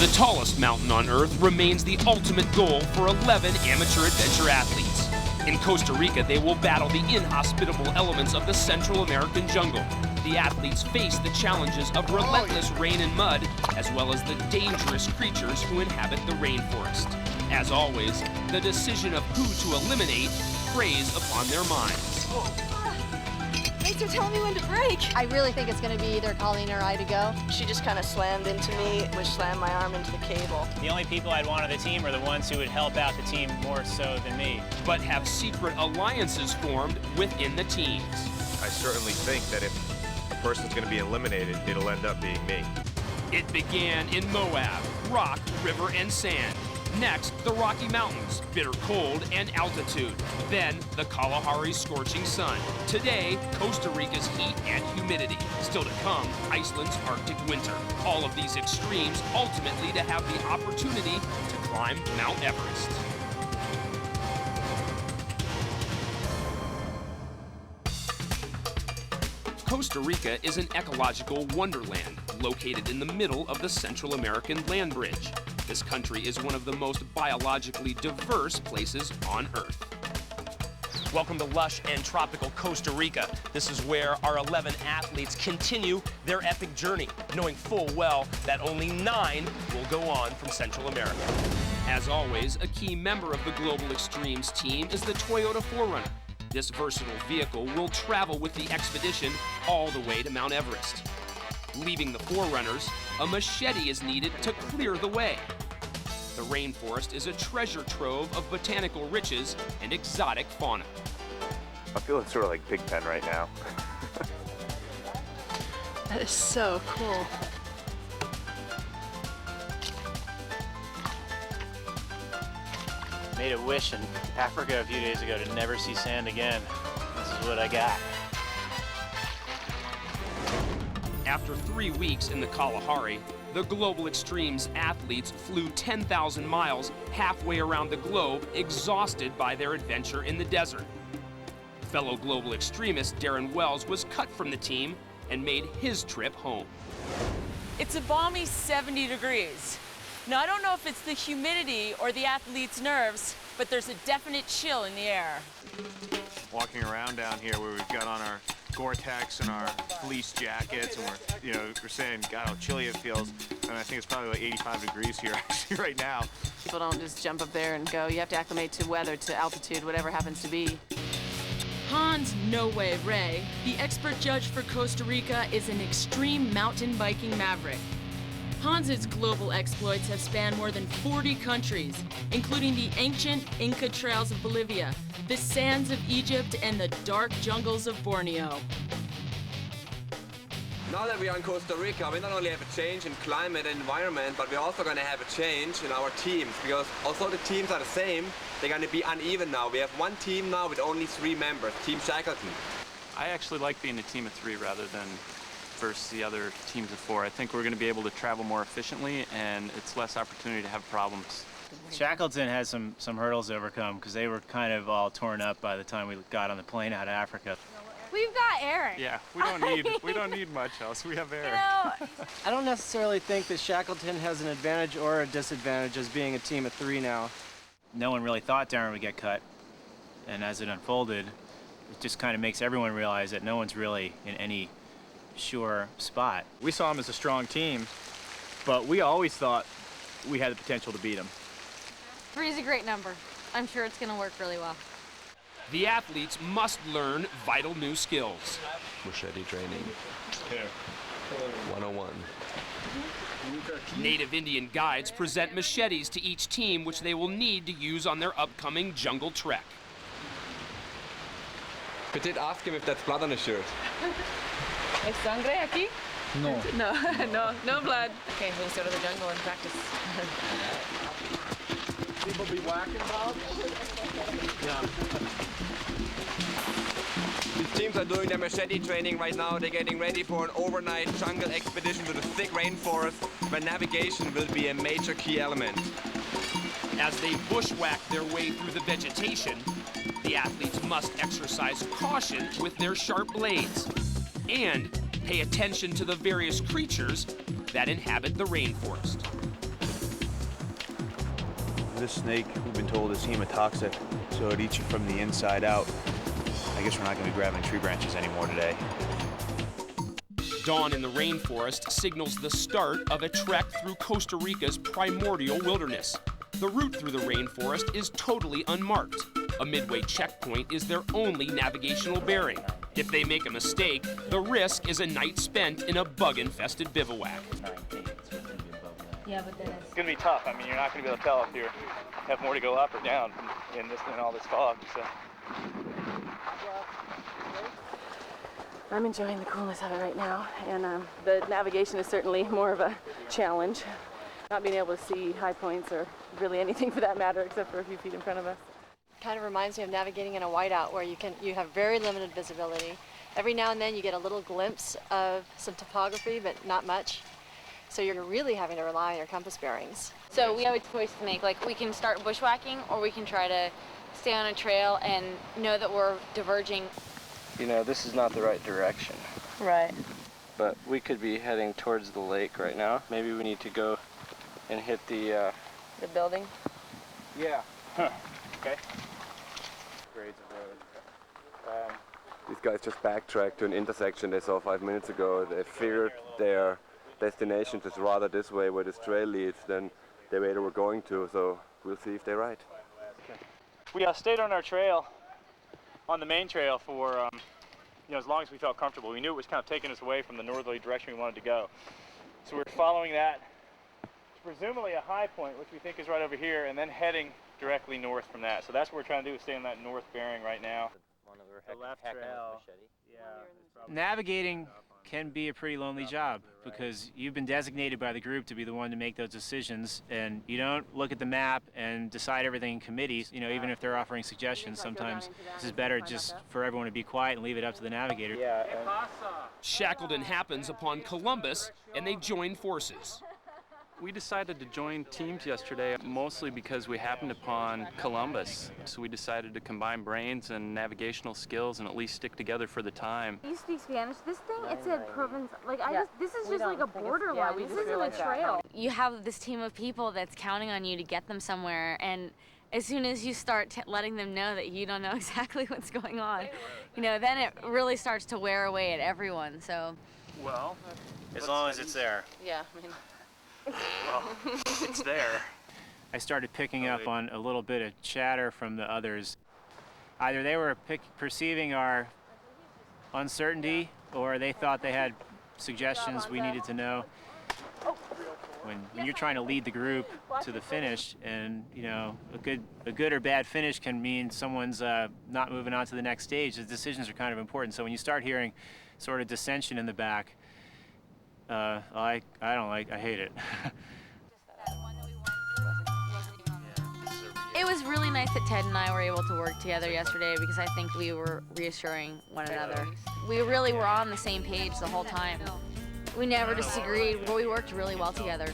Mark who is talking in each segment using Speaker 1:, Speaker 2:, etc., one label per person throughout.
Speaker 1: The tallest mountain on Earth remains the ultimate goal for 11 amateur adventure athletes. In Costa Rica, they will battle the inhospitable elements of the Central American jungle. The athletes face the challenges of relentless rain and mud, as well as the dangerous creatures who inhabit the rainforest. As always, the decision of who to eliminate preys upon their minds.
Speaker 2: Thanks for telling me when to break.
Speaker 3: I really think it's going to be either Colleen or I to go.
Speaker 2: She just kind of slammed into me, which slammed my arm into the cable.
Speaker 4: The only people I'd want on the team are the ones who would help out the team more so than me.
Speaker 1: But have secret alliances formed within the teams.
Speaker 5: I certainly think that if a person's going to be eliminated, it'll end up being me.
Speaker 1: It began in Moab, rock, river, and sand. Next, the Rocky Mountains, bitter cold and altitude. Then, the Kalahari's scorching sun. Today, Costa Rica's heat and humidity. Still to come, Iceland's Arctic winter. All of these extremes ultimately to have the opportunity to climb Mount Everest. Costa Rica is an ecological wonderland located in the middle of the Central American land bridge. This country is one of the most biologically diverse places on Earth. Welcome to lush and tropical Costa Rica. This is where our 11 athletes continue their epic journey, knowing full well that only 9 will go on from Central America. As always, a key member of the Global Extremes team is the Toyota 4Runner. This versatile vehicle will travel with the expedition all the way to Mount Everest. Leaving the 4Runners, a machete is needed to clear the way. The rainforest is a treasure trove of botanical riches and exotic fauna.
Speaker 5: I feel it's sort of like Pigpen right now.
Speaker 2: That is so cool.
Speaker 4: Made a wish in Africa a few days ago to never see sand again. This is what I got.
Speaker 1: After 3 weeks in the Kalahari, the Global Extremes athletes flew 10,000 miles halfway around the globe, exhausted by their adventure in the desert. Fellow Global Extremist Darren Wells was cut from the team and made his trip home.
Speaker 6: It's a balmy 70 degrees. Now, I don't know if it's the humidity or the athletes' nerves, but there's a definite chill in the air.
Speaker 5: Walking around down here where we've got on our Gore-Tex and our fleece jackets, and we're saying, God, how chilly it feels. And I think it's probably like 85 degrees here actually right now.
Speaker 2: People don't just jump up there and go. You have to acclimate to weather, to altitude, whatever happens to be.
Speaker 6: Hans No Way Ray, the expert judge for Costa Rica, is an extreme mountain biking maverick. Hans's global exploits have spanned more than 40 countries, including the ancient Inca trails of Bolivia, the sands of Egypt, and the dark jungles of Borneo.
Speaker 7: Now that we are in Costa Rica, we not only have a change in climate and environment, but we're also going to have a change in our teams, because although the teams are the same, they're going to be uneven now. We have one team now with only 3 members, Team Shackleton.
Speaker 8: I actually like being a team of 3 rather than versus the other teams of 4. I think we're going to be able to travel more efficiently, and it's less opportunity to have problems.
Speaker 4: Shackleton has some hurdles to overcome because they were kind of all torn up by the time we got on the plane out of Africa.
Speaker 9: We've got Aaron.
Speaker 8: Yeah, we don't need much else. We have Aaron.
Speaker 10: I don't necessarily think that Shackleton has an advantage or a disadvantage as being a team of 3 now.
Speaker 4: No one really thought Darren would get cut, and as it unfolded, it just kind of makes everyone realize that no one's really in any sure spot.
Speaker 11: We saw him as a strong team, but we always thought we had the potential to beat him.
Speaker 9: 3 is a great number. I'm sure it's going to work really well.
Speaker 1: The athletes must learn vital new skills.
Speaker 12: Machete training. 101.
Speaker 1: Native Indian guides present machetes to each team, which they will need to use on their upcoming jungle trek.
Speaker 7: We did ask him if that's blood on his shirt.
Speaker 2: ¿Es sangre aquí?
Speaker 10: No.
Speaker 2: No blood. Okay, let's go to the jungle and practice.
Speaker 10: People be whacking about?
Speaker 7: Yeah. These teams are doing their machete training right now. They're getting ready for an overnight jungle expedition to the thick rainforest, where navigation will be a major key element.
Speaker 1: As they bushwhack their way through the vegetation, the athletes must exercise caution with their sharp blades and pay attention to the various creatures that inhabit the rainforest.
Speaker 12: this snake, we've been told, is hemotoxic, so it eats you from the inside out. I guess we're not going to be grabbing tree branches anymore today.
Speaker 1: Dawn in the rainforest signals the start of a trek through Costa Rica's primordial wilderness. The route through the rainforest is totally unmarked. A midway checkpoint is their only navigational bearing. If they make a mistake, the risk is a night spent in a bug-infested bivouac.
Speaker 9: Yeah, but then
Speaker 11: It's going to be tough. I mean, you're not going to be able to tell if you have more to go up or down in all this fog. So.
Speaker 2: I'm enjoying the coolness of it right now, and the navigation is certainly more of a challenge. Not being able to see high points or really anything for that matter except for a few feet in front of us.
Speaker 3: Kind of reminds me of navigating in a whiteout where you have very limited visibility. Every now and then you get a little glimpse of some topography, but not much. So you're really having to rely on your compass bearings.
Speaker 9: So we have a choice to make. Like, we can start bushwhacking, or we can try to stay on a trail and know that we're diverging.
Speaker 10: You know, this is not the right direction.
Speaker 2: Right.
Speaker 10: But we could be heading towards the lake right now. Maybe we need to go and hit the
Speaker 2: building?
Speaker 10: Yeah. Huh. Okay. Grades of road.
Speaker 7: These guys just backtracked to an intersection they saw 5 minutes ago. They figured their destination is rather this way where this trail leads than the way they were going to, so we'll see if they're right.
Speaker 11: We stayed on our trail, on the main trail for as long as we felt comfortable. We knew it was kind of taking us away from the northerly direction we wanted to go. So we're following that to presumably a high point, which we think is right over here, and then heading directly north from that. So that's what we're trying to do, is stay on that north bearing right now.
Speaker 4: The left trail. Navigating can be a pretty lonely job because you've been designated by the group to be the one to make those decisions, and you don't look at the map and decide everything in committees. You know, even if they're offering suggestions, sometimes this is better just for everyone to be quiet and leave it up to the navigator.
Speaker 1: Shackleton happens upon Columbus, and they join forces.
Speaker 8: We decided to join teams yesterday mostly because we happened upon Columbus. So we decided to combine brains and navigational skills and at least stick together for the time.
Speaker 9: You speak Spanish. This thing, it said Provence. Like, this is just like a borderline. This isn't a trail. You have this team of people that's counting on you to get them somewhere, and as soon as you start letting them know that you don't know exactly what's going on, then it really starts to wear away at everyone. So.
Speaker 4: Well, as long as it's there.
Speaker 2: Yeah, I mean.
Speaker 4: Well, it's there. I started picking up on a little bit of chatter from the others. Either they were perceiving our uncertainty, or they thought they had suggestions we needed to know. When you're trying to lead the group to the finish, and a good or bad finish can mean someone's not moving on to the next stage. The decisions are kind of important. So when you start hearing sort of dissension in the back, I hate it.
Speaker 9: It was really nice that Ted and I were able to work together yesterday because I think we were reassuring one another. We really were on the same page the whole time. We never disagreed, but we worked really well together.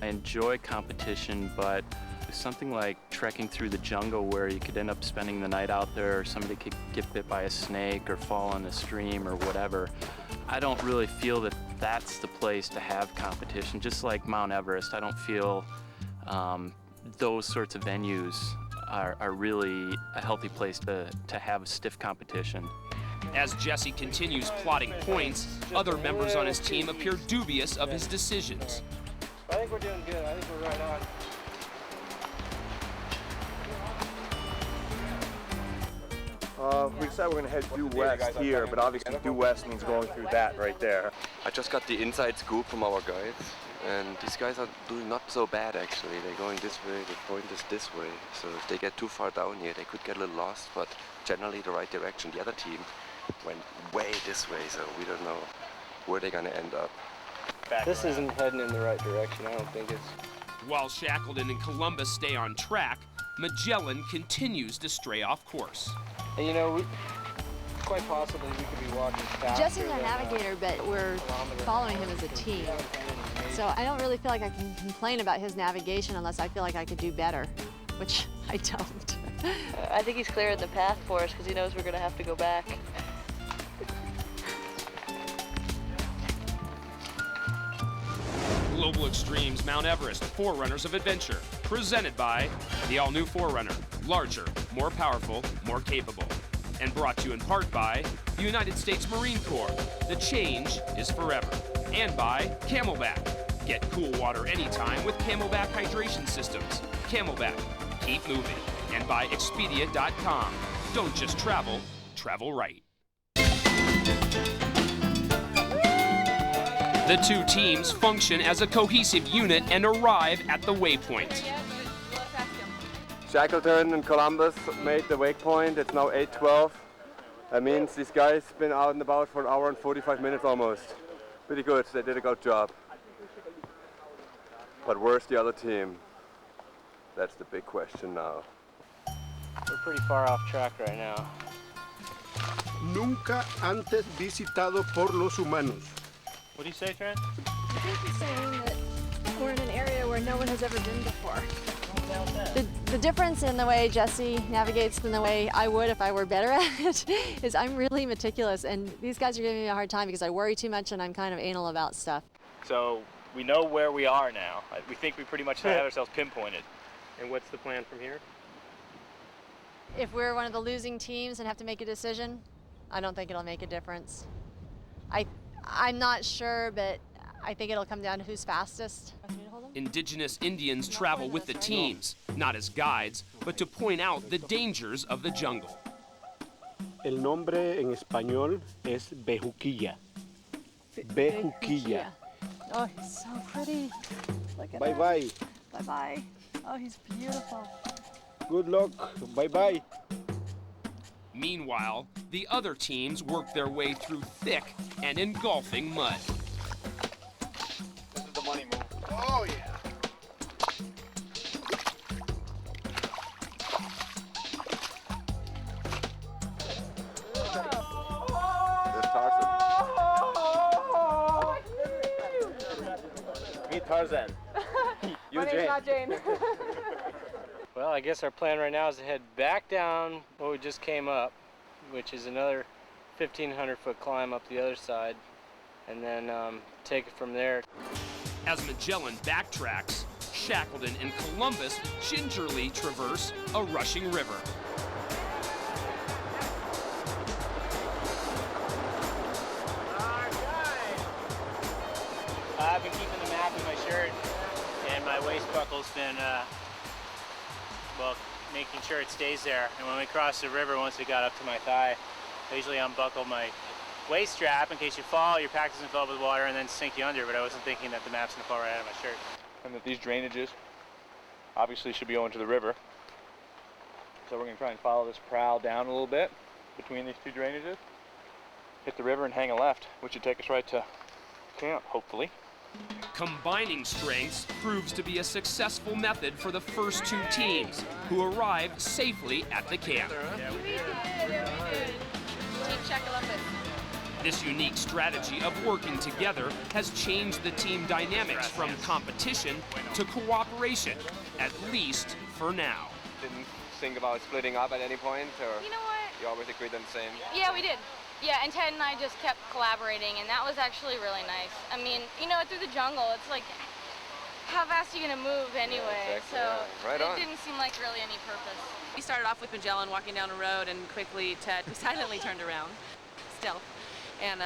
Speaker 8: I enjoy competition, but something like trekking through the jungle where you could end up spending the night out there, or somebody could get bit by a snake or fall in a stream or whatever, I don't really feel that that's the place to have competition. Just like Mount Everest, I don't feel those sorts of venues are really a healthy place to have stiff competition.
Speaker 1: As Jesse continues plotting points, other members on his team appear dubious of his decisions.
Speaker 10: I think we're doing good. I think we're right on.
Speaker 12: We decided we're going to head due west here, but obviously due west means going through that right there.
Speaker 7: I just got the inside scoop from our guides, and these guys are doing not so bad actually. They're going this way, the point is this way. So if they get too far down here, they could get a little lost, but generally the right direction. The other team went way this way, so we don't know where they're going to end up.
Speaker 10: This isn't heading in the right direction. I don't think it's.
Speaker 1: While Shackleton and Columbus stay on track, Magellan continues to stray off course.
Speaker 10: And quite possibly we could be walking faster.
Speaker 3: Jesse's our navigator, but we're following him as a team. So I don't really feel like I can complain about his navigation unless I feel like I could do better, which I don't.
Speaker 2: I think he's clearing the path for us because he knows we're going to have to go back.
Speaker 1: Global Extremes Mount Everest, Forerunners of Adventure, presented by the all-new Forerunner, larger, more powerful, more capable. And brought to you in part by the United States Marine Corps. The change is forever. And by Camelback. Get cool water anytime with Camelback hydration systems. Camelback, keep moving. And by Expedia.com. Don't just travel, travel right. The two teams function as a cohesive unit and arrive at the waypoint.
Speaker 7: Shackleton and Columbus made the waypoint. It's now 8:12. That means these guys been out and about for an hour and 45 minutes almost. Pretty good. They did a good job. But where's the other team? That's the big question now.
Speaker 10: We're pretty far off track right now.
Speaker 13: Nunca antes visitado por los humanos.
Speaker 4: What do you say, Trent?
Speaker 3: I think he's saying that we're in an area where no one has ever been before. The difference in the way Jesse navigates than the way I would if I were better at it is I'm really meticulous, and these guys are giving me a hard time because I worry too much and I'm kind of anal about stuff.
Speaker 11: So we know where we are now. We think we pretty much have ourselves pinpointed.
Speaker 4: And what's the plan from here?
Speaker 3: If we're one of the losing teams and have to make a decision, I don't think it'll make a difference. I'm not sure, but I think it'll come down to who's fastest.
Speaker 1: Indigenous Indians travel with the teams, not as guides, but to point out the dangers of the jungle.
Speaker 13: El nombre en español es Bejuquilla. Bejuquilla.
Speaker 3: Oh, he's so pretty. Look at
Speaker 13: Bye
Speaker 3: that.
Speaker 13: bye.
Speaker 3: Bye bye. Oh, he's beautiful.
Speaker 13: Good luck. Bye bye.
Speaker 1: Meanwhile, the other teams work their way through thick and engulfing mud.
Speaker 5: This is the money move.
Speaker 13: Oh yeah.
Speaker 7: There's Tarzan.
Speaker 5: Meet Tarzan.
Speaker 2: My name's not Jane.
Speaker 10: Well, I guess our plan right now is to head back down what we just came up, which is another 1,500-foot climb up the other side, and then take it from there.
Speaker 1: As Magellan backtracks, Shackleton and Columbus gingerly traverse a rushing river.
Speaker 4: I've been keeping the map in my shirt, and my waist buckle's been, well, making sure it stays there. And when we cross the river, once we got up to my thigh, I usually unbuckle my waist strap in case you fall, your pack doesn't fill up with water and then sink you under, but I wasn't thinking that the map's gonna fall right out of my shirt.
Speaker 5: And that these drainages obviously should be going to the river. So we're gonna try and follow this prow down a little bit between these two drainages, hit the river and hang a left, which should take us right to camp, hopefully.
Speaker 1: Combining strengths proves to be a successful method for the first two teams, who arrive safely at the camp. This unique strategy of working together has changed the team dynamics from competition to cooperation, at least for now.
Speaker 7: Didn't think about splitting up at any point, or
Speaker 9: You know what?
Speaker 7: you always agreed on the same?
Speaker 9: Yeah, we did. Yeah, and Ted and I just kept collaborating, and that was actually really nice. I mean, you know, through the jungle, it's like, how fast are you gonna move anyway?
Speaker 7: Exactly,
Speaker 9: So
Speaker 7: yeah. Right
Speaker 9: it
Speaker 7: on.
Speaker 9: didn't seem like really any purpose.
Speaker 2: We started off with Magellan walking down a road, and quickly Ted silently turned around, stealth. And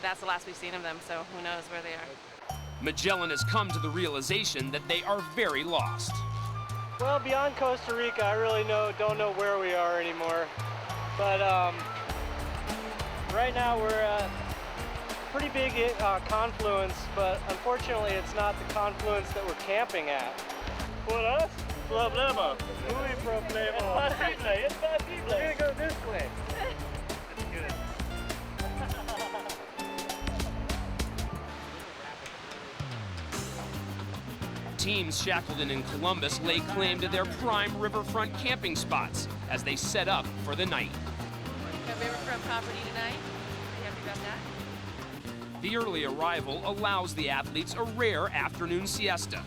Speaker 2: that's the last we've seen of them, so who knows where they are.
Speaker 1: Magellan has come to the realization that they are very lost.
Speaker 10: Well, beyond Costa Rica, I really don't know where we are anymore. But right now we're at a pretty big confluence, but unfortunately it's not the confluence that we're camping at.
Speaker 11: For us, problema.
Speaker 10: Muy problema.
Speaker 11: It's possible.
Speaker 10: We're gonna go this way.
Speaker 1: Teams Shackleton and Columbus lay claim to their prime riverfront camping spots as they set up for the night.
Speaker 2: Got riverfront property tonight. Are you happy about that?
Speaker 1: The early arrival allows the athletes a rare afternoon siesta.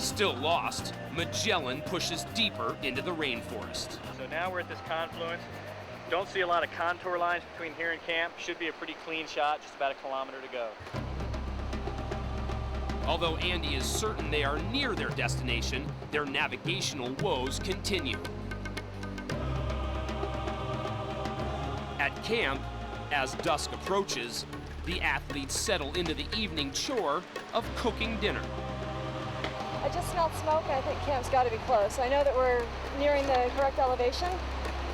Speaker 1: Still lost, Magellan pushes deeper into the rainforest.
Speaker 11: So now we're at this confluence. Don't see a lot of contour lines between here and camp. Should be a pretty clean shot, just about a kilometer to go.
Speaker 1: Although Andy is certain they are near their destination, their navigational woes continue. At camp, as dusk approaches, the athletes settle into the evening chore of cooking dinner.
Speaker 3: I just smelled smoke, and I think camp's got to be close. I know that we're nearing the correct elevation,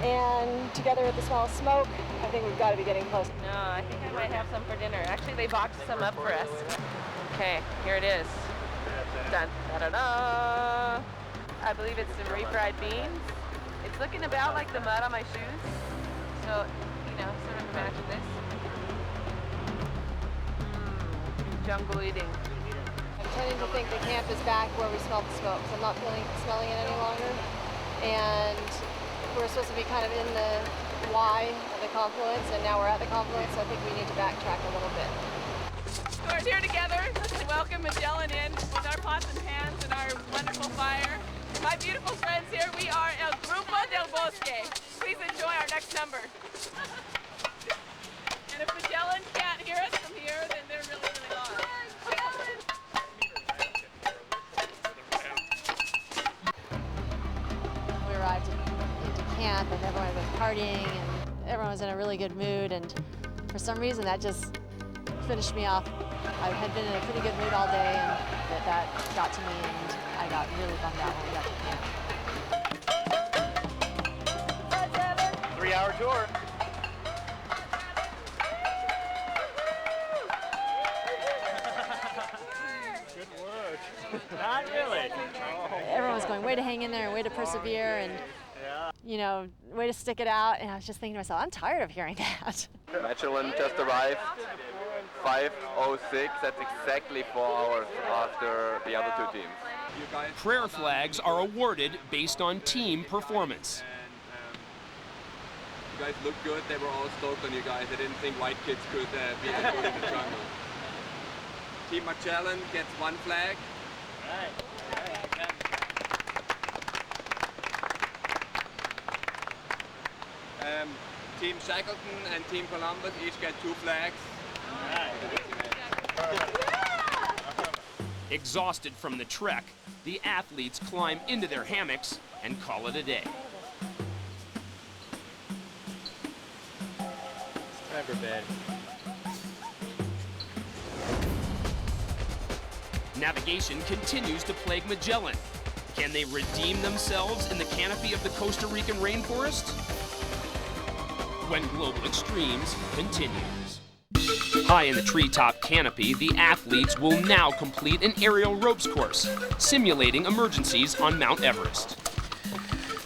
Speaker 3: and together with the smell of smoke, I think we've got to be getting close.
Speaker 2: No, I think I might have some for dinner. Actually, they boxed some up for us. Okay, here it is. Dun, da, da, da. I believe it's some refried beans. It's looking about like the mud on my shoes. So, you know, sort of imagine this. Jungle eating.
Speaker 3: I'm tending to think the camp is back where we smelled the smoke, so I'm not smelling it any longer. And we're supposed to be kind of in the Y of the confluence, and now we're at the confluence, so I think we need to backtrack a little bit.
Speaker 2: So we're here together to welcome Magellan in with our pots and pans and our wonderful fire. My beautiful friends here, we are El Grupo del Bosque. Please enjoy our next number. And if Magellan can't hear us from here, then they're really, really lost.
Speaker 3: We arrived into camp and everyone was partying and everyone was in a really good mood, and for some reason that just finished me off. I had been in a pretty good mood all day, and that got to me, and I got really bummed out when we got to camp.
Speaker 11: 3-hour tour. Good work. Not really.
Speaker 3: Everyone was going, way to hang in there and way to persevere, and you know, way to stick it out. And I was just thinking to myself, I'm tired of hearing that.
Speaker 7: Magellan just arrived, 5:06. That's exactly 4 hours after the other two teams.
Speaker 1: Prayer flags are awarded based on team performance.
Speaker 7: You guys look good. They were all stoked on you guys. They didn't think white kids could be that good in the jungle. Team Magellan gets 1 flag. Team Shackleton and Team Columbus each get 2 flags.
Speaker 1: Exhausted from the trek, the athletes climb into their hammocks and call it a day.
Speaker 10: Time for bed.
Speaker 1: Navigation continues to plague Magellan. Can they redeem themselves in the canopy of the Costa Rican rainforest? When Global Extremes continues. High in the treetop canopy, the athletes will now complete an aerial ropes course, simulating emergencies on Mount Everest.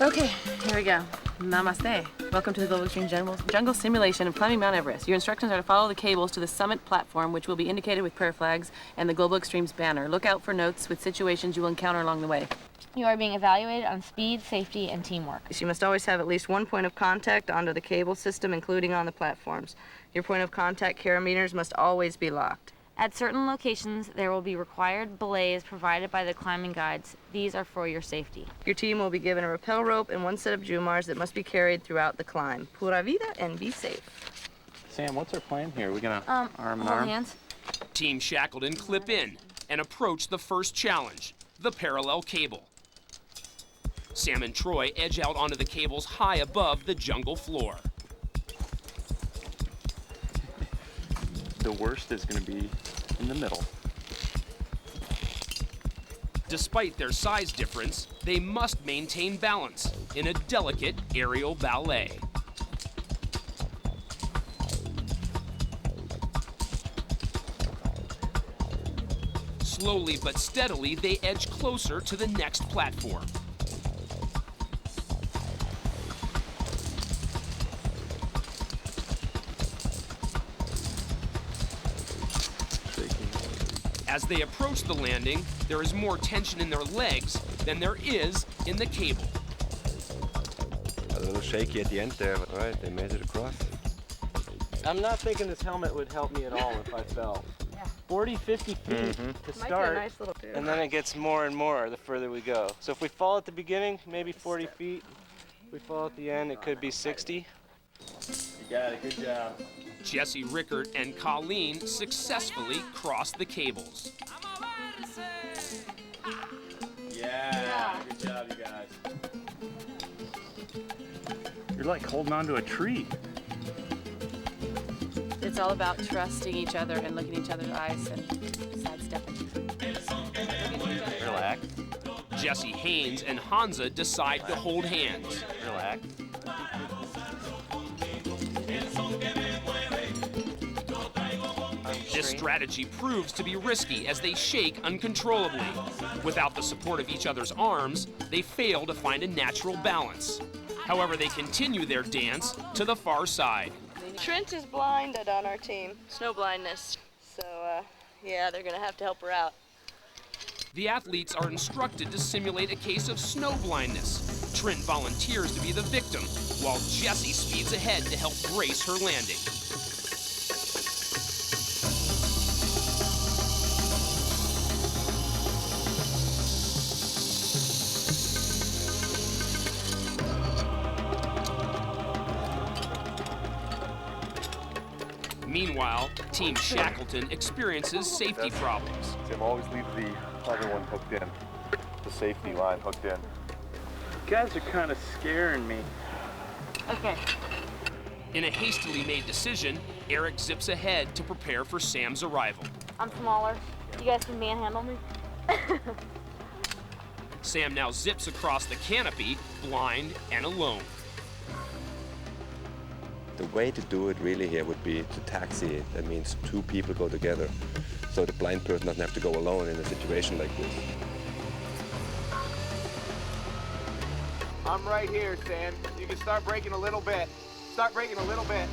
Speaker 2: Okay, here we go. Namaste. Welcome to the Global Extreme Jungle Simulation of climbing Mount Everest. Your instructions are to follow the cables to the summit platform, which will be indicated with prayer flags and the Global Extremes banner. Look out for notes with situations you will encounter along the way.
Speaker 9: You are being evaluated on speed, safety, and teamwork.
Speaker 2: You must always have at least 1 point of contact onto the cable system, including on the platforms. Your point of contact carameters must always be locked.
Speaker 9: At certain locations, there will be required belays provided by the climbing guides. These are for your safety.
Speaker 2: Your team will be given a rappel rope and 1 set of Jumars that must be carried throughout the climb. Pura vida and be safe.
Speaker 8: Sam, what's our plan here? Are we gonna arm in
Speaker 9: hold
Speaker 8: arm?
Speaker 9: hands.
Speaker 1: Team Shackleton clip in and approach the first challenge, the parallel cable. Sam and Troy edge out onto the cables high above the jungle floor.
Speaker 8: The worst is going to be in the middle.
Speaker 1: Despite their size difference, they must maintain balance in a delicate aerial ballet. Slowly but steadily, they edge closer to the next platform. As they approach the landing, there is more tension in their legs than there is in the cable.
Speaker 14: A little shaky at the end there, but right, they made it across.
Speaker 10: I'm not thinking this helmet would help me at all if I fell. 40, 50 feet to start, and then it gets more and more the further we go. So if we fall at the beginning, maybe 40 feet. If we fall at the end, it could be 60.
Speaker 5: Got it, good job.
Speaker 1: Jesse Rickert and Colleen successfully crossed the cables.
Speaker 5: Yeah, good job, you guys.
Speaker 11: You're like holding on to a tree.
Speaker 2: It's all about trusting each other and looking in each other's eyes and sidestepping.
Speaker 5: Relax.
Speaker 1: Jesse Haynes and Hansa decide to hold hands.
Speaker 5: Relax.
Speaker 1: This strategy proves to be risky as they shake uncontrollably. Without the support of each other's arms, they fail to find a natural balance. However, they continue their dance to the far side.
Speaker 15: Trent is blinded on our team, snow blindness. So, yeah, they're gonna have to help her out.
Speaker 1: The athletes are instructed to simulate a case of snow blindness. Trent volunteers to be the victim, while Jessie speeds ahead to help brace her landing. Meanwhile, Team Shackleton experiences safety problems.
Speaker 16: Tim always leaves the other one hooked in, the safety line hooked in.
Speaker 11: You guys are kind of scaring me.
Speaker 2: Okay.
Speaker 1: In a hastily made decision, Eric zips ahead to prepare for Sam's arrival.
Speaker 9: I'm smaller. You guys can manhandle me?
Speaker 1: Sam now zips across the canopy, blind and alone.
Speaker 14: The way to do it really here would be to taxi it. That means two people go together. So the blind person doesn't have to go alone in a situation like this.
Speaker 17: I'm right here, Sam. You can start braking a little bit. Start braking a little bit.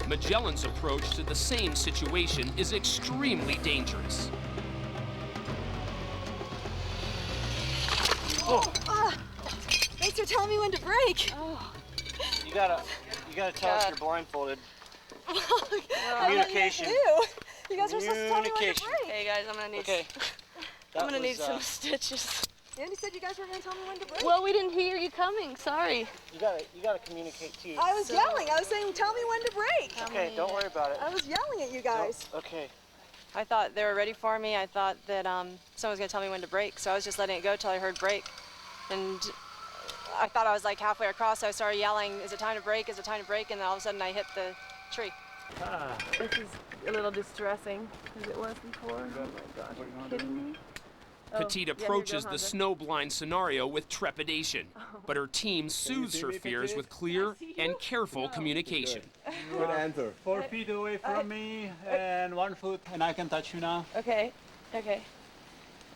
Speaker 1: Magellan's approach to the same situation is extremely dangerous.
Speaker 15: Oh. Thanks for telling me when to brake.
Speaker 10: Oh. You gotta tell us you're blindfolded. Communication.
Speaker 15: You guys are supposed to tell me when to brake. Hey guys, I'm gonna need some stitches. Andy said you guys were gonna tell me when to brake.
Speaker 9: Well, we didn't hear you coming. Sorry.
Speaker 10: You gotta communicate too.
Speaker 15: I was yelling. I was saying, tell me when to brake.
Speaker 10: Okay, don't worry about it.
Speaker 15: I was yelling at you guys.
Speaker 10: Okay.
Speaker 3: I thought they were ready for me. I thought that someone was gonna tell me when to brake, so I was just letting it go till I heard brake. And I thought I was like halfway across, so I started yelling, is it time to brake? Is it time to brake? And then all of a sudden I hit the tree.
Speaker 2: This is a little distressing, as it was before. Oh my gosh, are you kidding me?
Speaker 1: Petite approaches the snowblind scenario with trepidation, but her team soothes her fears with clear and careful communication.
Speaker 18: Good answer. 4 feet away from me and 1 foot, and I can touch you now.
Speaker 2: Okay, okay.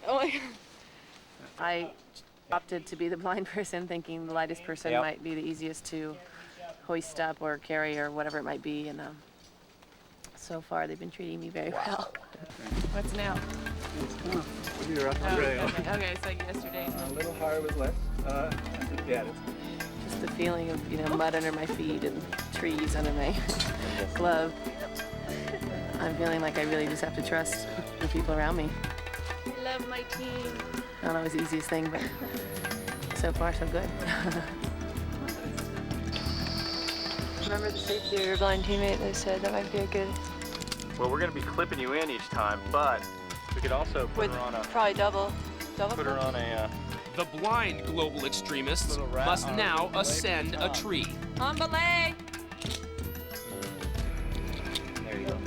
Speaker 2: Oh my God. I opted to be the blind person, thinking the lightest person might be the easiest to hoist up or carry or whatever it might be, and so far they've been treating me very well. What's now?
Speaker 18: You're up the rail.
Speaker 2: Okay, it's like yesterday.
Speaker 18: A little higher with less. Yeah.
Speaker 2: Just the feeling of mud under my feet and trees under my glove. I'm feeling like I really just have to trust the people around me.
Speaker 9: I love my team.
Speaker 2: Not always the easiest thing, but so far so good.
Speaker 3: Remember the safety of your blind teammate? They said that might be a good.
Speaker 11: Well, we're going to be clipping you in each time, but we could also put her on a...
Speaker 3: Probably double
Speaker 11: Put her on a...
Speaker 1: The blind global extremists must now ascend a tree.
Speaker 2: On belay!
Speaker 11: There you go.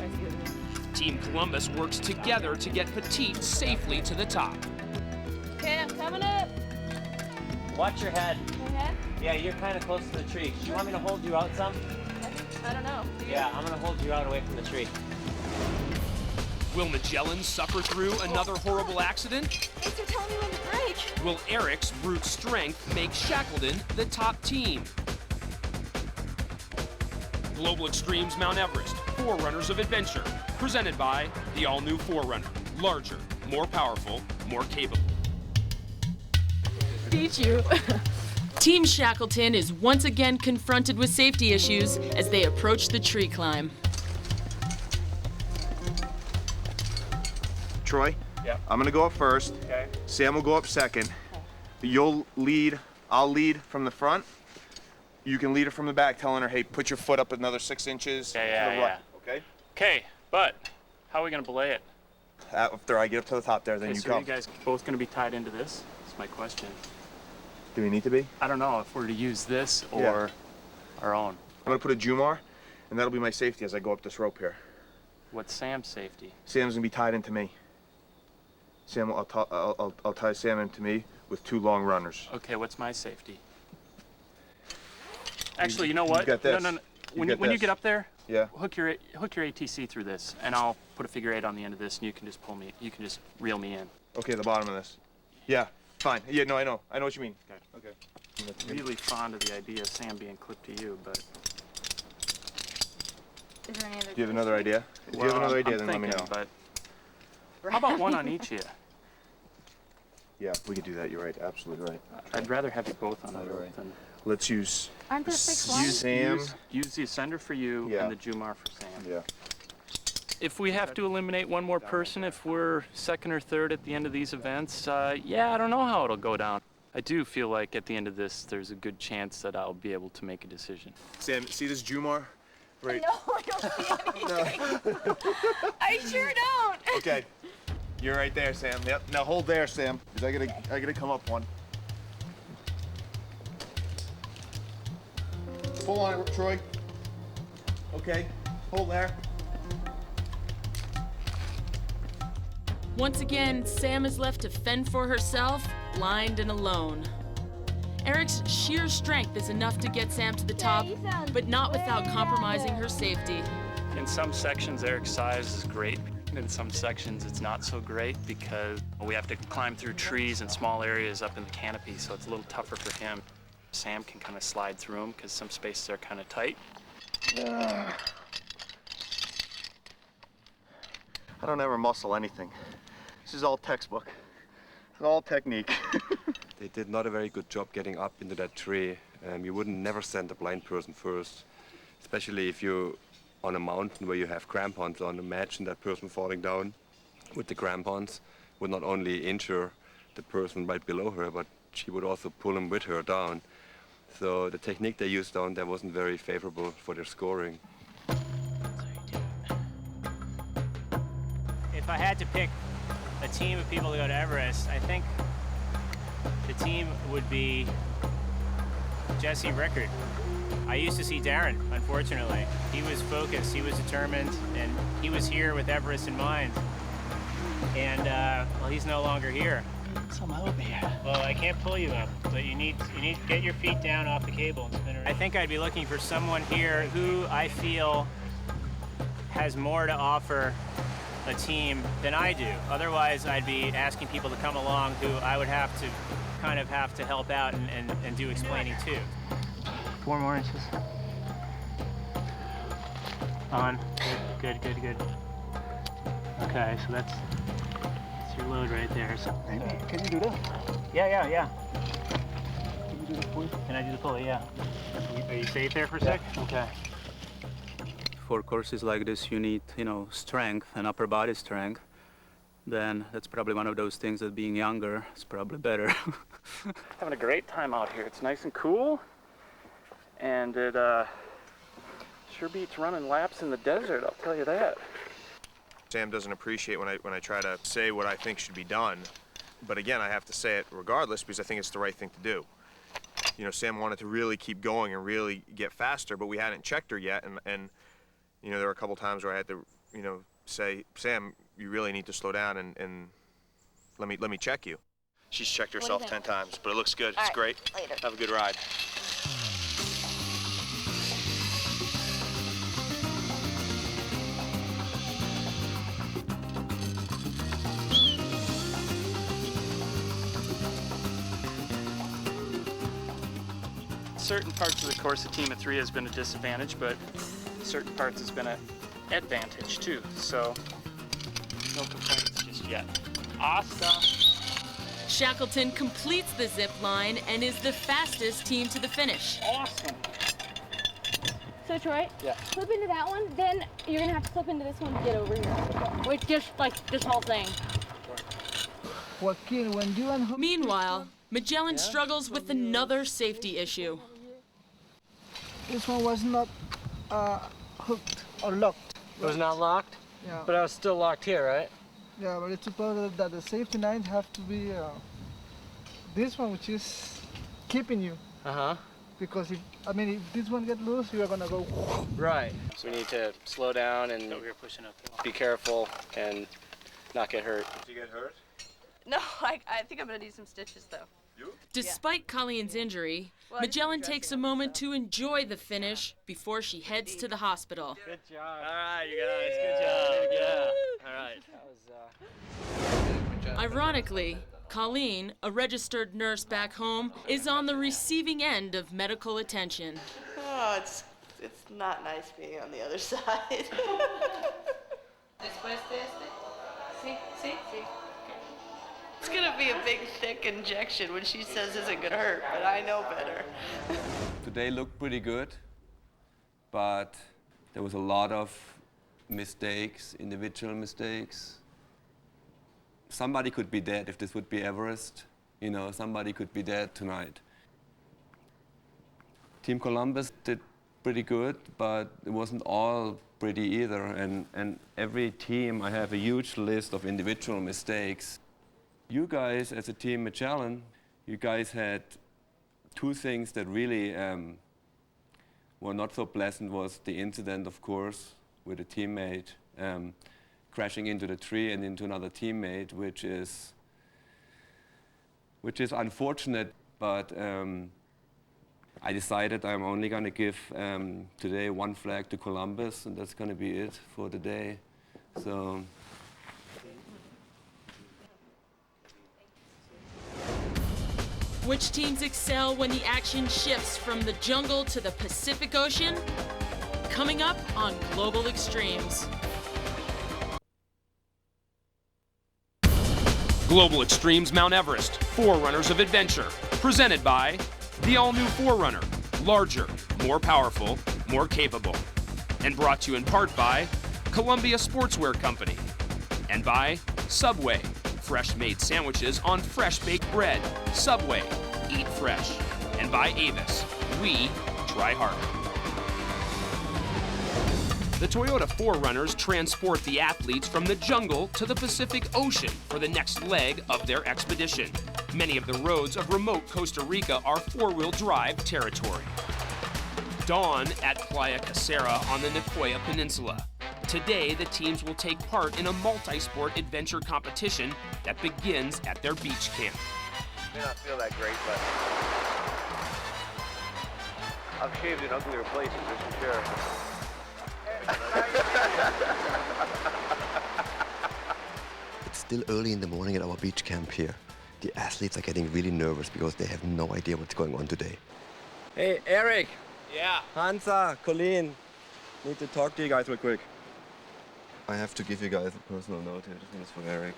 Speaker 1: Team Columbus works together to get Petite safely to the top.
Speaker 9: Okay, I'm coming up.
Speaker 10: Watch your head.
Speaker 9: My head?
Speaker 10: Yeah, you're kind of close to the tree. Do you want me to hold you out some?
Speaker 9: I don't know.
Speaker 10: Yeah, I'm going to hold you out away from the tree.
Speaker 1: Will Magellan suffer through another horrible accident?
Speaker 15: Thanks for telling me when to brake.
Speaker 1: Will Eric's brute strength make Shackleton the top team? Global Extremes Mount Everest, Forerunners of Adventure, presented by the all-new Forerunner. Larger, more powerful, more capable.
Speaker 2: Beat you.
Speaker 6: Team Shackleton is once again confronted with safety issues as they approach the tree climb.
Speaker 12: Troy, I'm gonna go up first.
Speaker 11: Okay.
Speaker 12: Sam will go up second. You'll lead I'll lead from the front. You can lead her from the back, telling her, hey, put your foot up another 6 inches to the right, okay?
Speaker 8: Okay, but how are we gonna belay it?
Speaker 12: After I get up to the top there, then
Speaker 8: Okay,
Speaker 12: you
Speaker 8: so
Speaker 12: come.
Speaker 8: are you guys both gonna be tied into this? That's my question.
Speaker 12: Do we need to be?
Speaker 8: I don't know if we're to use this or our own.
Speaker 12: I'm gonna put a Jumar, and that'll be my safety as I go up this rope here.
Speaker 8: What's Sam's safety?
Speaker 12: Sam's gonna be tied into me. I'll tie Sam into me with 2 long runners.
Speaker 8: Okay, what's my safety? Actually, you know what?
Speaker 12: You got this.
Speaker 8: No. When you get up there,
Speaker 12: yeah,
Speaker 8: hook your ATC through this, and I'll put a figure 8 on the end of this, and you can just pull me. You can just reel me in.
Speaker 12: Okay, the bottom of this. Yeah, fine. Yeah, no, I know what you mean. Okay.
Speaker 8: I'm really fond of the idea of Sam being clipped to you, but.
Speaker 9: Is there any other?
Speaker 12: Do you have another idea? If you have another idea, then let me know.
Speaker 8: But how about one on each of you?
Speaker 12: Yeah, we could do that. You're right. Absolutely right.
Speaker 8: I'd rather have you both on a rope than.
Speaker 12: Let's use.
Speaker 9: Aren't there 6 lines?
Speaker 12: Sam.
Speaker 8: Use the ascender for you and the Jumar for Sam.
Speaker 12: Yeah.
Speaker 8: If we have to eliminate one more person, if we're 2nd or 3rd at the end of these events, yeah, I don't know how it'll go down. I do feel like at the end of this, there's a good chance that I'll be able to make a decision.
Speaker 12: Sam, see this Jumar? Right.
Speaker 9: No, I don't see anything. I sure don't.
Speaker 12: Okay. You're right there, Sam. Yep. Now hold there, Sam, because I gotta come up one. Pull on it, Troy. Okay. Hold there.
Speaker 6: Once again, Sam is left to fend for herself, blind and alone. Eric's sheer strength is enough to get Sam to the top, but not without compromising her safety.
Speaker 8: In some sections, Eric's size is great. In some sections, it's not so great because we have to climb through trees and small areas up in the canopy, so it's a little tougher for him. Sam can kind of slide through them because some spaces are kind of tight.
Speaker 12: I don't ever muscle anything. This is all textbook. It's all technique.
Speaker 14: They did not a very good job getting up into that tree. You wouldn't never send a blind person first, especially if you're on a mountain where you have crampons on. Imagine that person falling down with the crampons would not only injure the person right below her, but she would also pull him with her down. So the technique they used down there wasn't very favorable for their scoring.
Speaker 4: If I had to pick a team of people to go to Everest, I think the team would be Jesse Rickard. I used to see Darren, unfortunately. He was focused, he was determined, and he was here with Everest in mind. And, well, he's no longer here.
Speaker 18: Somehow over here.
Speaker 4: Well, I can't pull you up, but you need to get your feet down off the cable and spin around. I think I'd be looking for someone here who I feel has more to offer a team than I do. Otherwise, I'd be asking people to come along who I would have to help out and do explaining too. 4 more inches. On. Good. Okay, so that's your load right there. So,
Speaker 18: Can you do that?
Speaker 4: Yeah.
Speaker 18: Can you do the pull?
Speaker 4: Can I do the pulley? Yeah. Are you safe there for a sec?
Speaker 18: Okay.
Speaker 19: For courses like this, you need, strength and upper body strength. Then that's probably one of those things that being younger is probably better.
Speaker 8: Having a great time out here. It's nice and cool, and it sure beats running laps in the desert, I'll tell you that.
Speaker 12: Sam doesn't appreciate when I try to say what I think should be done, but again, I have to say it regardless because I think it's the right thing to do. Sam wanted to really keep going and really get faster, but we hadn't checked her yet, and there were a couple times where I had to, say, Sam, you really need to slow down and let me check you. She's checked herself 10 times, but it looks good. It's great.
Speaker 9: Later.
Speaker 12: Have a good ride.
Speaker 8: Certain parts of the course, a team of 3 has been a disadvantage, but certain parts has been an advantage too. So no complaints just yet. Awesome.
Speaker 6: Shackleton completes the zip line and is the fastest team to the finish.
Speaker 8: Awesome.
Speaker 20: So Troy, flip into that one, then you're gonna have to flip into this one to get over here. Wait, just like this whole thing.
Speaker 6: Meanwhile, Magellan struggles with another safety issue.
Speaker 21: This one was not hooked or locked.
Speaker 10: It was not locked?
Speaker 21: Yeah.
Speaker 10: But I was still locked here, right?
Speaker 21: Yeah, but it's supposed that the safety lines have to be this one, which is keeping you.
Speaker 10: Uh-huh.
Speaker 21: Because if this one gets loose, you are gonna go.
Speaker 10: Right. So we need to slow down and be careful and not get hurt.
Speaker 12: Did you get hurt?
Speaker 2: No, I think I'm gonna need some stitches though.
Speaker 6: Despite Colleen's injury, Magellan takes a moment to enjoy the finish before she heads to the hospital.
Speaker 11: Good job. All right, you guys. Good job. Yeah. All right.
Speaker 10: That was,
Speaker 6: Ironically, Colleen, a registered nurse back home, is on the receiving end of medical attention.
Speaker 2: Oh, it's not nice being on the other side. It's gonna be a big, thick injection when she says isn't gonna hurt, but I know better.
Speaker 14: Today looked pretty good, but there was a lot of mistakes, individual mistakes. Somebody could be dead if this would be Everest. You know, somebody could be dead tonight. Team Columbus did pretty good, but it wasn't all pretty either. And every team, I have a huge list of individual mistakes. You guys, as a team Magellan, you guys had two things that really were not so pleasant. Was the incident, of course, with a teammate crashing into the tree and into another teammate, which is unfortunate. But I decided I'm only going to give today one flag to Columbus, and that's going to be it for the day. So.
Speaker 6: Which teams excel when the action shifts from the jungle to the Pacific Ocean? Coming up on Global Extremes.
Speaker 1: Global Extremes Mount Everest, Forerunners of Adventure. Presented by the all-new Forerunner. Larger, more powerful, more capable. And brought to you in part by Columbia Sportswear Company. And by Subway. Fresh-made sandwiches on fresh-baked bread. Subway, eat fresh. And by Avis, we try harder. The Toyota 4Runners transport the athletes from the jungle to the Pacific Ocean for the next leg of their expedition. Many of the roads of remote Costa Rica are four-wheel drive territory. Dawn at Playa Casera on the Nicoya Peninsula. Today, the teams will take part in a multi-sport adventure competition that begins at their beach camp.
Speaker 16: May not feel that great, but I've shaved in uglier places, that's for sure.
Speaker 14: It's still early in the morning at our beach camp here. The athletes are getting really nervous because they have no idea what's going on today.
Speaker 10: Hey, Eric.
Speaker 11: Yeah.
Speaker 14: Hansa, Colleen, need to talk to you guys real quick. I have to give you guys a personal note here. This one is for Eric.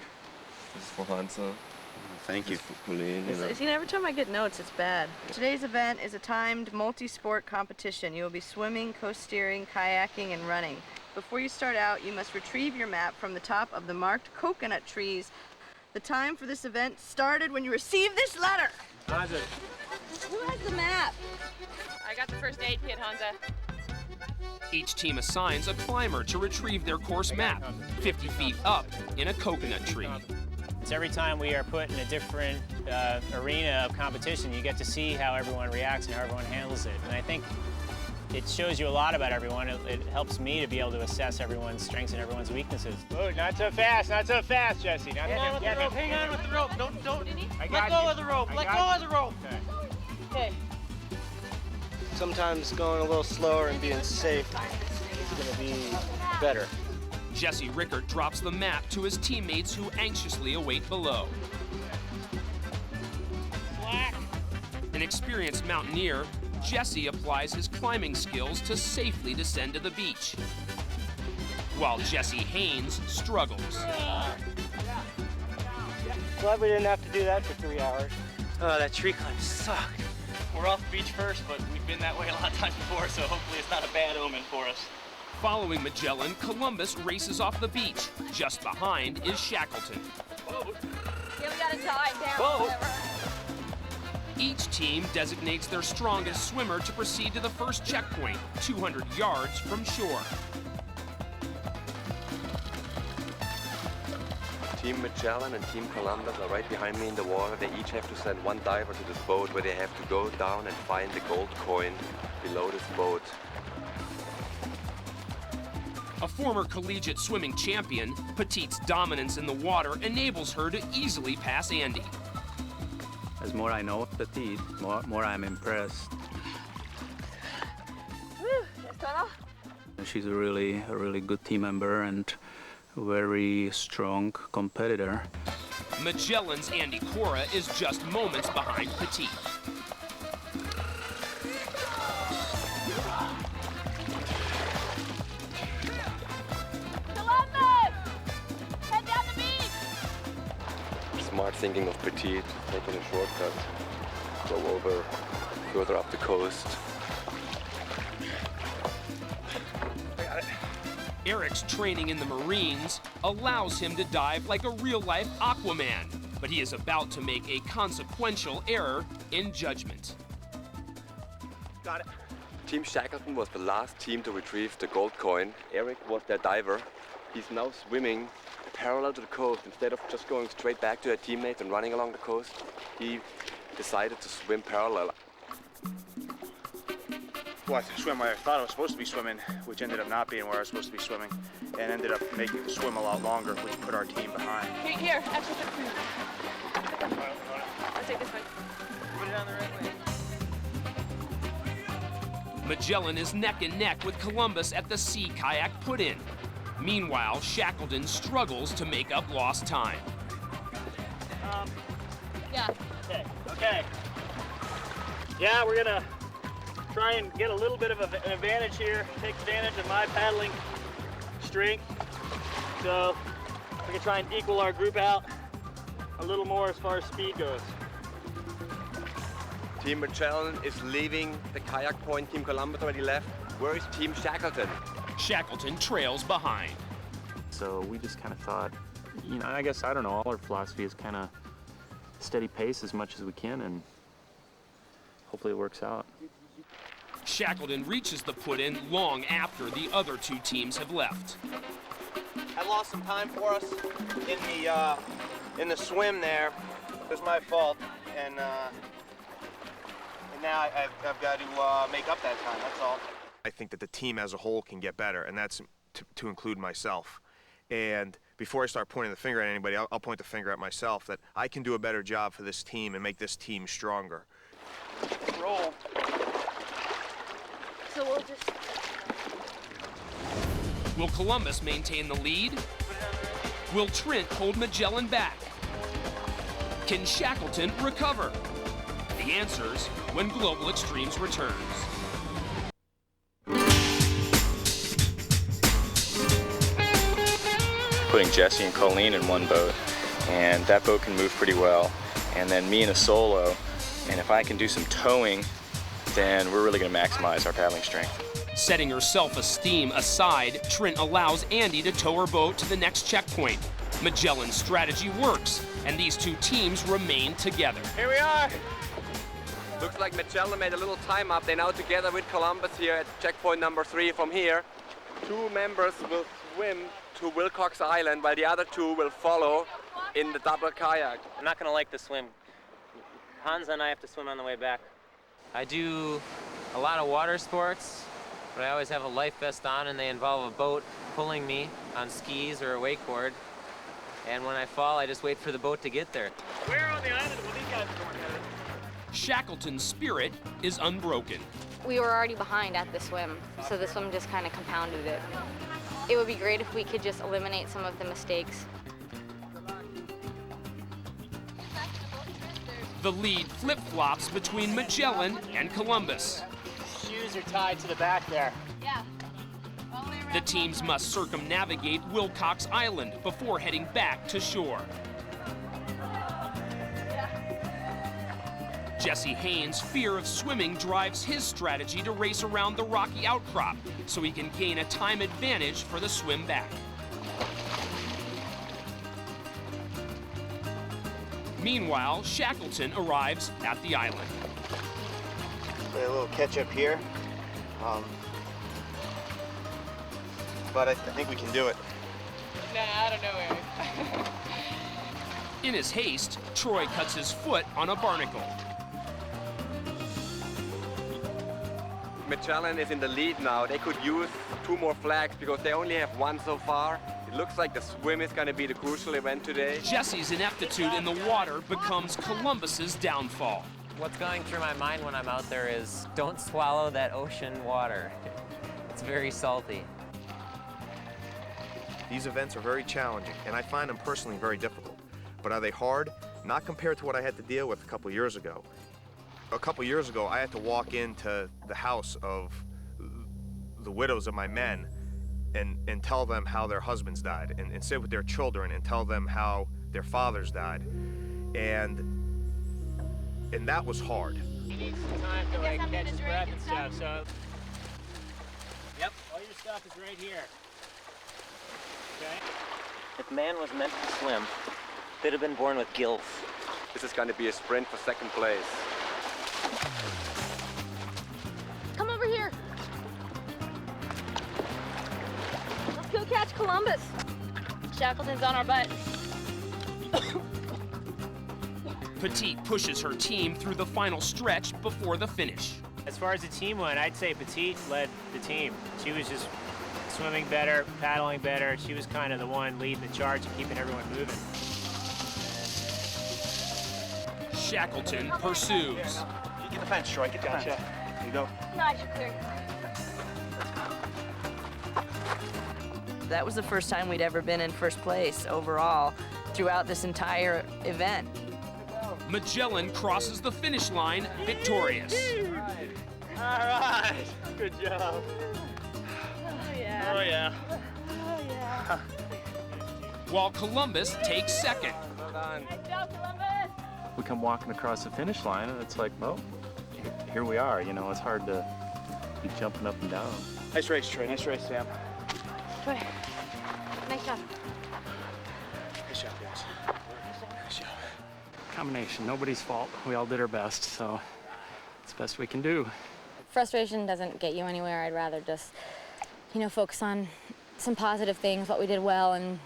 Speaker 14: This is for Hansa. Thank you. For Colleen.
Speaker 2: See, every time I get notes, it's bad. Today's event is a timed multi-sport competition. You will be swimming, coast-steering, kayaking, and running. Before you start out, you must retrieve your map from the top of the marked coconut trees. The time for this event started when you received this letter.
Speaker 10: Hansa.
Speaker 2: Who has the map? I got the first aid kit, Hansa.
Speaker 1: Each team assigns a climber to retrieve their course map, 50 feet up in a coconut tree.
Speaker 4: It's every time we are put in a different arena of competition, you get to see how everyone reacts and how everyone handles it. And I think it shows you a lot about everyone. It helps me to be able to assess everyone's strengths and everyone's weaknesses.
Speaker 11: Oh, not so fast, Jesse. Hang on with the rope, hang on with the rope. Don't. Let go of the rope, let go of the rope.
Speaker 2: Okay.
Speaker 10: Sometimes going a little slower and being safe is going to be better.
Speaker 1: Jesse Rickert drops the map to his teammates who anxiously await below. An experienced mountaineer, Jesse applies his climbing skills to safely descend to the beach, while Jesse Haynes struggles.
Speaker 10: Glad we didn't have to do that for 3 hours.
Speaker 11: Oh, that tree climb sucked. We're off the beach first, but we've been that way a lot of times before, so hopefully it's not a bad omen for us.
Speaker 1: Following Magellan, Columbus races off the beach. Just behind is Shackleton.
Speaker 2: Yeah, we gotta dive down.
Speaker 11: Whoa.
Speaker 1: Each team designates their strongest swimmer to proceed to the first checkpoint, 200 yards from shore.
Speaker 14: Team Magellan and Team Columbus are right behind me in the water. They each have to send one diver to this boat where they have to go down and find the gold coin below this boat.
Speaker 1: A former collegiate swimming champion, Petite's dominance in the water enables her to easily pass Andy.
Speaker 19: As more I know of Petite, more I'm impressed. She's a really good team member and a very strong competitor.
Speaker 1: Magellan's Andy Cora is just moments behind Petite.
Speaker 14: Smart thinking of Petite, taking a shortcut, go over further up the coast.
Speaker 1: Eric's training in the Marines allows him to dive like a real-life Aquaman, but he is about to make a consequential error in judgment.
Speaker 14: Got it. Team Shackleton was the last team to retrieve the gold coin. Eric was their diver. He's now swimming parallel to the coast. Instead of just going straight back to their teammates and running along the coast, he decided to swim parallel.
Speaker 11: Well, I swam where I thought I was supposed to be swimming, which ended up not being where I was supposed to be swimming, and ended up making the swim a lot longer, which put our team behind.
Speaker 2: Here, actually, let's take this one. Put it on the right way.
Speaker 1: Magellan is neck and neck with Columbus at the sea kayak put-in. Meanwhile, Shackleton struggles to make up lost time.
Speaker 2: Yeah.
Speaker 11: Okay. Yeah, we're gonna try and get a little bit of an advantage here. Take advantage of my paddling strength. So we can try and equal our group out a little more as far as speed goes.
Speaker 14: Team Magellan is leaving the kayak point. Team Columbus already left. Where is Team Shackleton?
Speaker 1: Shackleton trails behind.
Speaker 8: So we just kind of thought, you know, I guess, I don't know, all our philosophy is kind of steady pace as much as we can, and hopefully it works out.
Speaker 1: Shackleton reaches the put-in long after the other two teams have left.
Speaker 17: I lost some time for us in the swim there. It was my fault, and now I've got to make up that time, that's all.
Speaker 12: I think that the team as a whole can get better, and that's to include myself. And before I start pointing the finger at anybody, I'll point the finger at myself, that I can do a better job for this team and make this team stronger.
Speaker 17: Roll.
Speaker 9: So we'll just...
Speaker 1: Will Columbus maintain the lead? Will Trent hold Magellan back? Can Shackleton recover? The answers when Global Extremes returns.
Speaker 8: Putting Jesse and Colleen in one boat, and that boat can move pretty well. And then me in a solo, and if I can do some towing, then we're really going to maximize our paddling strength.
Speaker 1: Setting her self-esteem aside, Trent allows Andy to tow her boat to the next checkpoint. Magellan's strategy works, and these two teams remain together.
Speaker 17: Here we are.
Speaker 14: Looks like Magellan made a little time up. They're now together with Columbus here at checkpoint number 3 from here. 2 members will swim to Wilcox Island, while the other 2 will follow in the double kayak.
Speaker 10: I'm not going to like the swim. Hans and I have to swim on the way back. I do a lot of water sports, but I always have a life vest on, and they involve a boat pulling me on skis or a wakeboard. And when I fall, I just wait for the boat to get there.
Speaker 11: Where on the island will these guys going at?
Speaker 1: Shackleton's spirit is unbroken.
Speaker 9: We were already behind at the swim, so the swim just kind of compounded it. It would be great if we could just eliminate some of the mistakes.
Speaker 1: The lead flip-flops between Magellan and Columbus.
Speaker 11: Shoes are tied to the back there.
Speaker 9: Yeah.
Speaker 1: The teams must circumnavigate Wilcox Island before heading back to shore. Jesse Haynes' fear of swimming drives his strategy to race around the rocky outcrop so he can gain a time advantage for the swim back. Meanwhile, Shackleton arrives at the island.
Speaker 17: Play a little catch up here. But I think we can do it.
Speaker 2: Nah, I don't know, Eric.
Speaker 1: In his haste, Troy cuts his foot on a barnacle.
Speaker 7: Magellan is in the lead now. They could use 2 more flags because they only have 1 so far. It looks like the swim is going to be the crucial event today.
Speaker 1: Jesse's ineptitude in the water becomes Columbus's downfall.
Speaker 13: What's going through my mind when I'm out there is don't swallow that ocean water. It's very salty.
Speaker 12: These events are very challenging, and I find them personally very difficult. But are they hard? Not compared to what I had to deal with a couple years ago. A couple years ago, I had to walk into the house of the widows of my men and tell them how their husbands died, and sit with their children and tell them how their fathers died. And that was hard.
Speaker 4: He needs some time to like catch his breath and stuff, so. Yep, all your stuff is right here. Okay?
Speaker 13: If man was meant to swim, they'd have been born with gills.
Speaker 7: This is going to be a sprint for 2nd place.
Speaker 20: Come over here. Let's go catch Columbus.
Speaker 9: Shackleton's on our butt.
Speaker 1: Petite pushes her team through the final stretch before the finish.
Speaker 4: As far as the team went, I'd say Petite led the team. She was just swimming better, paddling better. She was kind of the one leading the charge and keeping everyone moving.
Speaker 1: Shackleton pursues.
Speaker 17: Get the fence, Troy. Get the fence. There you go.
Speaker 20: Nice, you're clear.
Speaker 2: That was the first time we'd ever been in first place overall throughout this entire event.
Speaker 1: Magellan crosses the finish line victorious.
Speaker 11: All right. Good job.
Speaker 20: Oh, yeah.
Speaker 11: Oh, yeah.
Speaker 20: Oh, yeah.
Speaker 1: While Columbus takes 2nd.
Speaker 13: Well done.
Speaker 20: Nice job, Columbus.
Speaker 8: We come walking across the finish line, and it's like, well, here we are. You know, it's hard to keep jumping up and down.
Speaker 11: Nice race, Troy. Nice race, Sam.
Speaker 20: Troy, nice job.
Speaker 11: Nice job, guys. Nice job.
Speaker 8: Combination, nobody's fault. We all did our best, so it's the best we can do.
Speaker 9: Frustration doesn't get you anywhere. I'd rather just, focus on some positive things, what we did well, and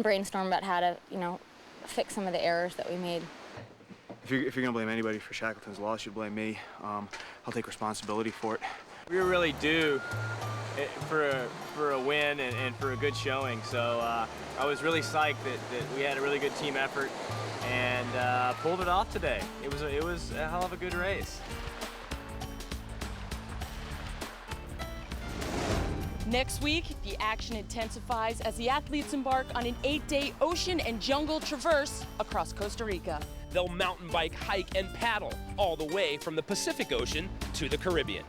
Speaker 9: brainstorm about how to, fix some of the errors that we made.
Speaker 11: If you're gonna blame anybody for Shackleton's loss, you blame me. I'll take responsibility for it.
Speaker 4: We were really due for a win and for a good showing, so I was really psyched that we had a really good team effort and pulled it off today. It was a hell of a good race.
Speaker 6: Next week, the action intensifies as the athletes embark on an 8-day ocean and jungle traverse across Costa Rica.
Speaker 1: They'll mountain bike, hike, and paddle all the way from the Pacific Ocean to the Caribbean.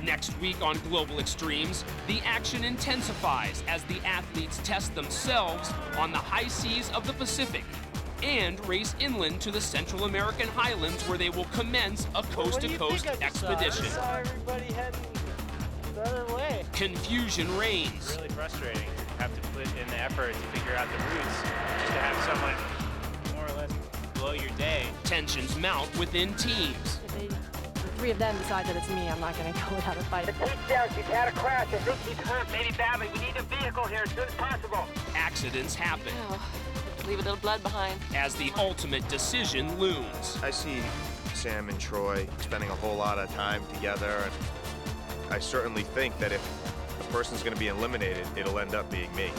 Speaker 1: Next week on Global Extremes, the action intensifies as the athletes test themselves on the high seas of the Pacific and race inland to the Central American highlands where they will commence a coast-to-coast expedition.
Speaker 10: I saw everybody heading the other way.
Speaker 1: Confusion reigns.
Speaker 4: It's really frustrating. You have to put in the effort to figure out the routes just to have someone more or less blow your day.
Speaker 1: Tensions mount within teams.
Speaker 3: If the 3 of them decide that it's me, I'm not going to go without a fight.
Speaker 22: Pete's down. She's had a crash. I think she's hurt, maybe badly. We need a vehicle here as soon as possible.
Speaker 1: Accidents happen.
Speaker 2: Leave a little blood behind.
Speaker 1: As the ultimate decision looms.
Speaker 12: I see Sam and Troy spending a whole lot of time together, and I certainly think that if a person's going to be eliminated, it'll end up being me.